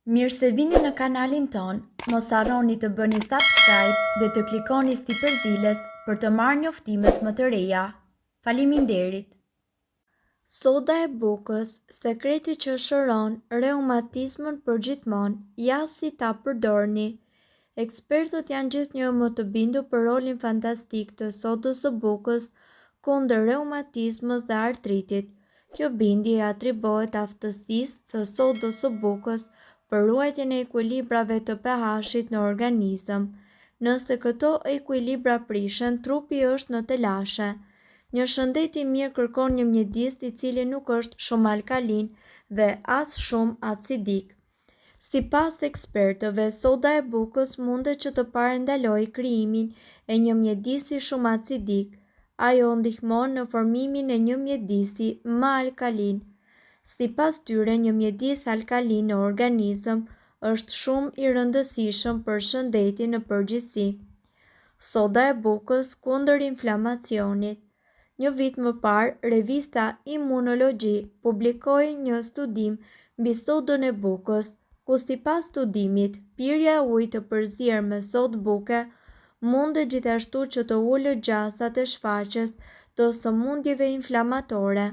Mirë se vini në kanalin ton, mos harroni të bëni subscribe dhe të klikoni si përzieles për të marrë njoftimet më të reja. Faleminderit! Soda e bukës, sekreti që shëron reumatizmën përgjithmonë, ja si ta përdorni. Ekspertët janë gjithnjë më të bindur për rolin fantastik të sodës së bukës kundër reumatizmës dhe artritit. Kjo bindje atribuohet aftësisë së sodës së bukës për ruajtjen e ekuilibrave të pH-it në organizëm. Nëse këto ekuilibra prishen, trupi është në telashe. Një shëndet i mirë kërkon një mjedis i cili nuk është shumë alkalin dhe as shumë acidik. Sipas ekspertëve, soda e bukës mundet që të parandalojë krijimin e një mjedisi shumë acidik. Ajo ndihmon në formimin e një mjedisi më alkalin. Sipas tyre, një mjedis alkalin në organizëm është shumë i rëndësishëm për shëndetin në përgjithësi. Soda e bukës kundër inflamacionit. Një vit më parë, revista Immunology publikoi një studim mbi sodën e bukës, ku sipas studimit, pirja e ujit të përzier me sodë buke mundet gjithashtu që të ulë gjasat e shfaqjes të sëmundjeve inflamatore.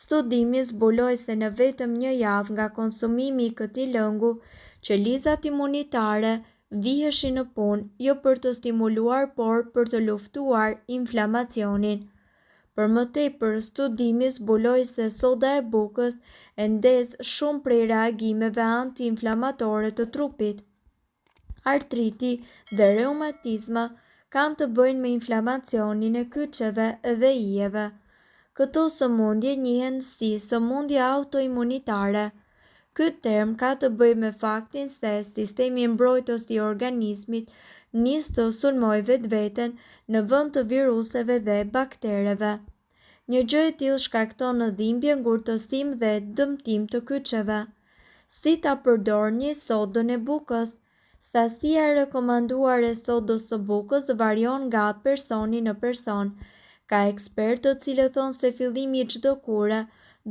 Studimi zbuloi se në vetëm një javë nga konsumimi i këtij lëngu, qelizat imunitare viheshin në punë, jo për të stimuluar, por për të luftuar inflamacionin. Për më tepër, studimi zbuloi se soda e bukës e ndez shumë prej reagimeve anti-inflamatore të trupit. Artriti dhe reumatizma kanë të bëjnë me inflamacionin e kyçeve dhe ijeve. Këto sëmundje njihen si sëmundje autoimunitare. Ky term ka të bëjë me faktin se sistemi mbrojtës i organizmit nis të sulmojë vetveten në vend të viruseve dhe baktereve. Një gjë e tillë shkakton dhimbje, ngurtësim dhe dëmtim të kyçeve. Si ta përdorni sodën e bukës? Sasia e rekomanduar e sodës së bukës varion nga personi në person. Ka ekspertë të cilët thonë se fillimi i çdo kure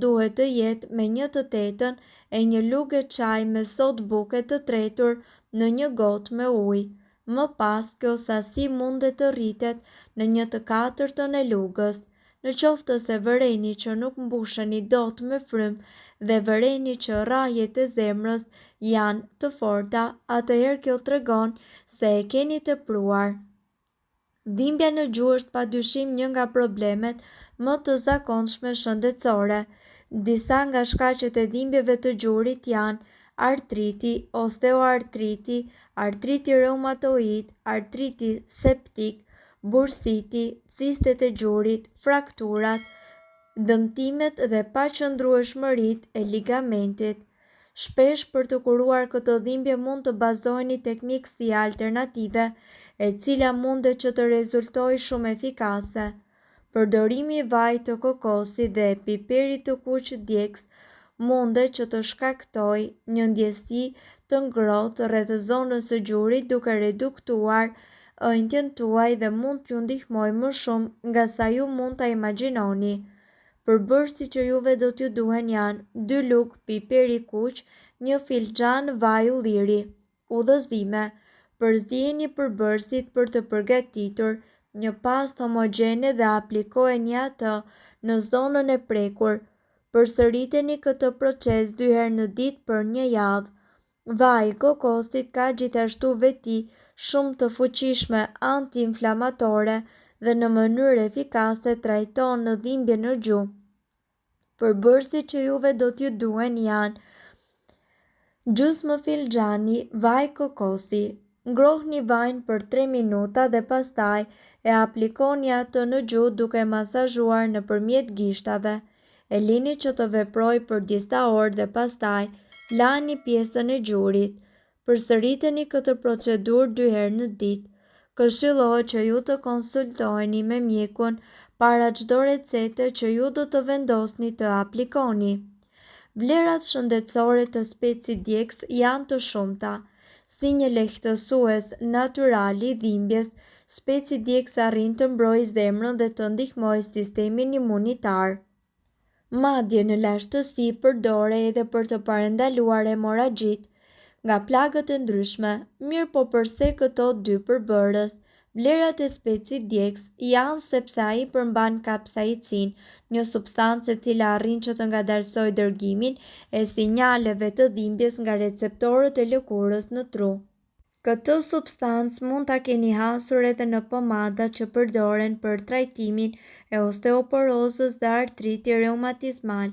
duhet të jetë me 1/8 e një lugë çaj me sodë buke të tretur në një gotë me ujë. Më pas, kjo sasi mundet të rritet në 1/4 e lugës. Në qoftë se vëreni që nuk mbusheni dot me frymë dhe vëreni që rrahjet e zemrës janë të forta, atëherë kjo tregon se e keni tepruar. Dhimbja në gjuhë është padyshim një nga problemet më të zakonshme shëndetësore. Disa nga shkaqet e dhimbjeve të gjurit janë artriti, osteoartriti, artriti reumatoid, artriti septik, bursiti, cistet e gjurit, frakturat, dëmtimet dhe paqëndrueshmëritë e ligamentit. Shpesh për të kuruar këto dhimbje mund të bazoheni tek mjekësia alternative, e cila mundet që të rezultojë shumë efikase. Përdorimi i vajit të kokosit dhe piperit të kuq djegës mundet që të shkaktojë një ndjesi të ngrohtë rreth zonës së gjurit duke reduktuar ëndjen tuaj dhe mund t'ju ndihmojë më shumë nga sa ju mund ta imagjinoni. Përbërësit që juve do t'ju duhen janë 2 lugë piperi kuq, 1 filxhan vaj ulliri. Udhëzime: përzieni përbërësit për të përgatitur një pastë homogjene dhe aplikojeni atë në zonën e prekur. Përsëriteni këtë proces 2 herë në ditë për një javë. Vaji i kokosit ka gjithashtu veti shumë të fuqishme anti-inflamatore dhe në mënyrë efikase trajton në dhimbje në gjuhë. Përbërësit që juve do t'ju duhen janë gjysmë filxhani vaj kokosi. Ngrohni vajin për 3 minuta dhe pastaj e aplikoni atë në gjuhë duke masazhuar nëpërmjet gishtave. E lini që të veprojë për disa orë dhe pastaj lani pjesën e gjurit. Përsëriteni këtë procedurë 2 herë në ditë. Këshillohet që ju të konsultoheni me mjekun para çdo recete që ju do të vendosni të aplikoni. Vlerat shëndetësore të specit djegës janë të shumta. Si një lehtësues natyral i dhimbjes, speci djegës arrin të mbrojë zemrën dhe të ndihmojë sistemin imunitar. Madje në lashtësi përdore edhe për të parandaluar hemoragjitë. nga plagët e ndryshme, mirë po përse këto dy përbërës, vlerat e specit djegës janë sepse ai përmban kapsaicin, një substancë e cila arrin që të ngadalsojë dërgimin e sinjaleve të dhimbjes nga receptorët e lëkurës në tru. Këtë substancë mund ta keni hasur edhe në pomadat që përdoren për trajtimin e osteoporozës dhe artriti reumatizmal.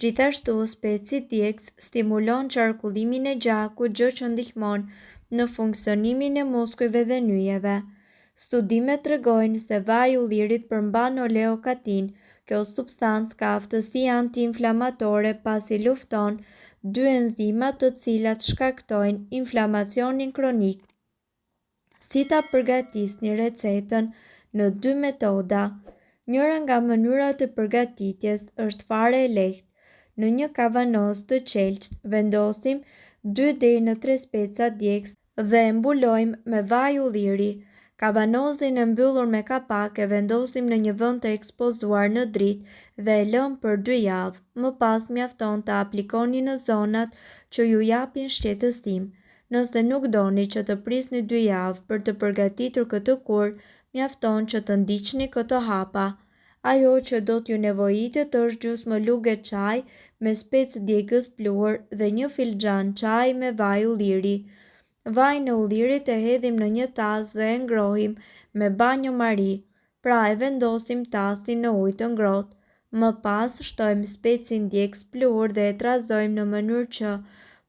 Gjithashtu, speci djegës stimulon qarkullimin e gjakut, gjë që ndihmon në funksionimin e muskujve dhe nyjeve. Studimet tregojnë se vaji i ullirit përmban oleokatin. Kjo substancë ka aftësi antiinflamatore pasi lufton dy enzimat të cilat shkaktojnë inflamacionin kronik. Si ta përgatisni recetën në 2 metoda? Njëra nga mënyrat e përgatitjes është fare e lehtë. Në një kavanoz të qelçt vendosim 2 deri në 3 speca djegës dhe e mbulojmë me vaj ulliri. Kavanozin e mbyllur me kapak e vendosim në një vend të ekspozuar në dritë dhe e lëm për 2 javë. Më pas mjafton ta aplikoni në zonat që ju japin shqetësim. Nëse nuk doni që të prisni 2 javë për të përgatitur këtë kur, mjafton që të ndiqni këto hapa. Ajo që do t'ju nevojitet është gjysmë lugë çaj me specë djegës pluhur dhe 1 filxhan çaj me vaj ulliri. Vajin e ullirit e hedhim në një tas dhe e ngrohim me banjo mari, pra e vendosim tasin në ujë të ngrohtë. Më pas shtojmë specin djegës pluhur dhe e trazojmë në mënyrë që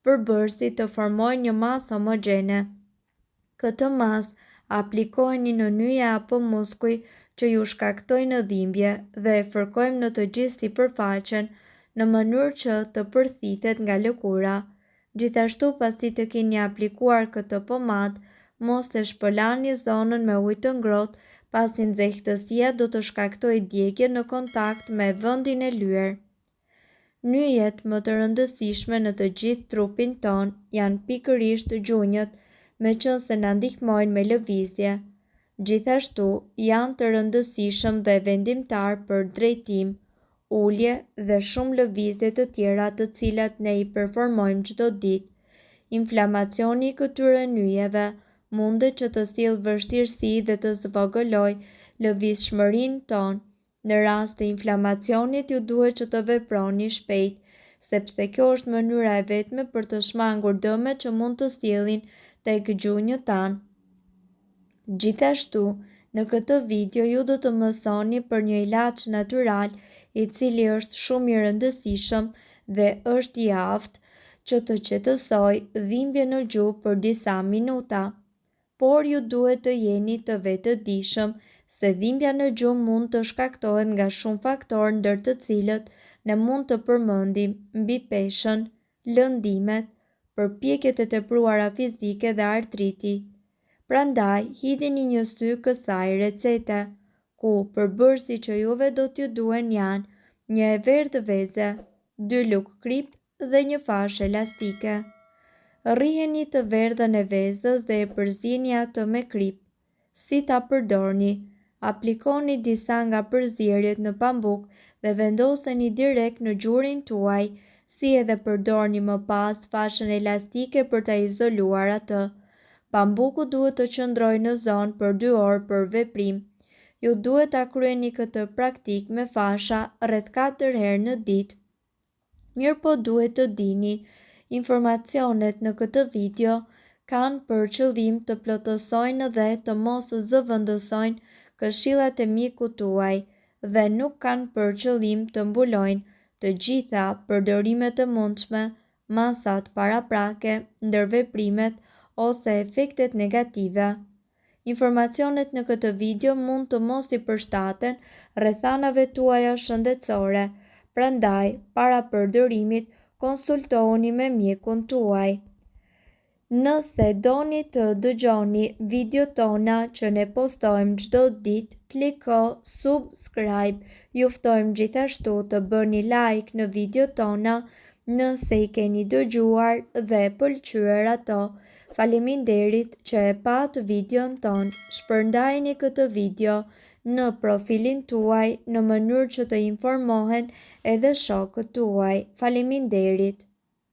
përbërësit të formojnë një masë homogjene. Këtë masë aplikojeni në nyje apo muskuj që ju shkaktojnë dhimbje dhe e fërkojmë në të gjithë sipërfaqen në mënyrë që të përthithet nga lëkura. Gjithashtu, pasi të keni aplikuar këtë pomadë, mos të shpëlani zonën me ujë të ngrohtë, pasi nxehtësia do të shkaktojë djegje në kontakt me vendin e lyer. Nyjet më të rëndësishme në të gjithë trupin ton janë pikërisht gjunjët, meqense na ndihmojnë me lëvizje. Gjithashtu, janë të rëndësishëm dhe vendimtar për drejtim, ulje dhe shumë lëvizje të tjera të cilat ne i performojmë çdo ditë. Inflamacioni i këtyre nyjeve mundet që të sjellë vështirësi dhe të zvogëlojë lëvizshmërinë tonë. Në rast të inflamacionit ju duhet që të veproni shpejt, sepse kjo është mënyra e vetme për të shmangur dëmet që mund të sjellin tek gjunjët tanë. Gjithashtu, në këtë video ju do të mësoni për një ilaç natyral i cili është shumë i rëndësishëm dhe është i aftë që të qetësojë dhimbje në gjuhë për disa minuta. Por ju duhet të jeni të vetëdijshëm se dhimbja në gjuhë mund të shkaktohet nga shumë faktorë ndër të cilët ne mund të përmendim mbi peshën, lëndimet, përpjekjet e tepruara fizike dhe artriti. Prandaj, hidhini një sy kësaj recete, ku përbërësit që juve do t'ju duhen janë një e verdhë veze, 2 lugë krip dhe një fashë elastike. Rriheni të verdhën e vezës dhe e përzini atë me krip. Si ta përdorni? Aplikoni disa nga përzierjet në pambuk dhe vendoseni direkt në gjurin tuaj, si edhe përdorni më pas fashën elastike për ta izoluar atë. Pambuku duhet të qëndrojë në zonë për 2 orë për veprim. Ju duhet ta kryeni këtë praktik me fasha rreth 4 herë në ditë. Mirëpo duhet të dini, informacionet në këtë video kanë për qëllim të plotësojnë dhe të mos zëvendësojnë këshillat e mjekut tuaj dhe nuk kanë për qëllim të mbulojnë të gjitha përdorimet e mundshme, masat paraprake, ndërveprimet ose efektet negative. Informacionet në këtë video mund të mos i përshtaten rrethanave tuaja shëndetësore, prandaj, para përdorimit, konsultohuni me mjekun tuaj. Nëse doni të dëgjoni video tona që ne postojmë çdo ditë, kliko subscribe. Ju ftojmë gjithashtu të bëni like në video tona nëse i keni dëgjuar dhe pëlqyer ato. Faleminderit që e pat videon ton. Shpërndajeni këtë video në profilin tuaj në mënyrë që të informohen edhe shokët tuaj. Faleminderit.